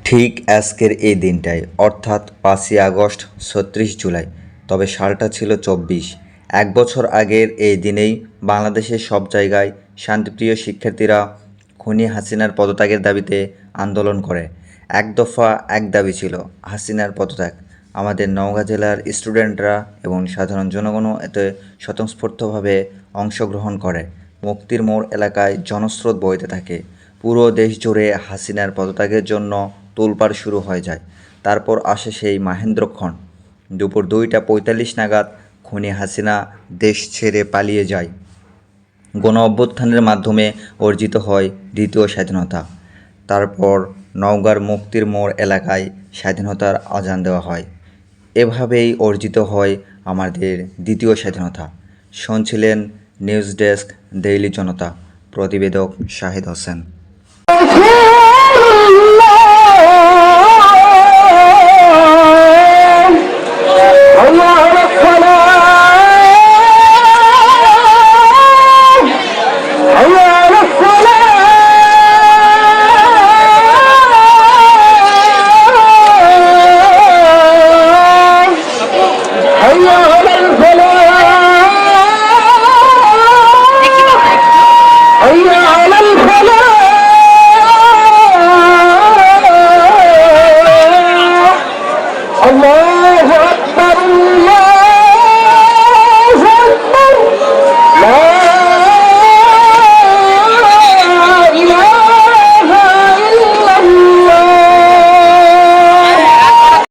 ঠিক আজকের এই দিনটায় অর্থাৎ ৫ই আগস্ট ৩৬ জুলাই, তবে সালটা ছিল ২৪। এক বছর আগের এই দিনেই বাংলাদেশের সব জায়গায় শান্তিপ্রিয় শিক্ষার্থীরা খুনি হাসিনার পদত্যাগের দাবিতে আন্দোলন করে। এক দফা এক দাবি ছিল হাসিনার পদত্যাগ। আমাদের নওগাঁ জেলার স্টুডেন্টরা এবং সাধারণ জনগণও এতে স্বতঃস্ফূর্তভাবে অংশগ্রহণ করে। মুক্তির মোড় এলাকায় জনস্রোত বইতে থাকে। পুরো দেশ জুড়ে হাসিনার পদত্যাগের জন্য তোলপাড় শুরু হয়ে যায়। তারপর আসে সেই মাহেন্দ্রক্ষণ। দুপুর ২টা ৪৫ নাগাদ খুনি হাসিনা দেশ ছেড়ে পালিয়ে যায়। গণ অভ্যুত্থানের মাধ্যমে অর্জিত হয় দ্বিতীয় স্বাধীনতা। তারপর নওগাঁর মুক্তির মোড় এলাকায় স্বাধীনতার আজান দেওয়া হয়। এভাবেই অর্জিত হয় আমাদের দ্বিতীয় স্বাধীনতা। শুনছিলেন নিউজ ডেস্ক, ডেইলি জনতা। প্রতিবেদক শাহিদ হোসেন।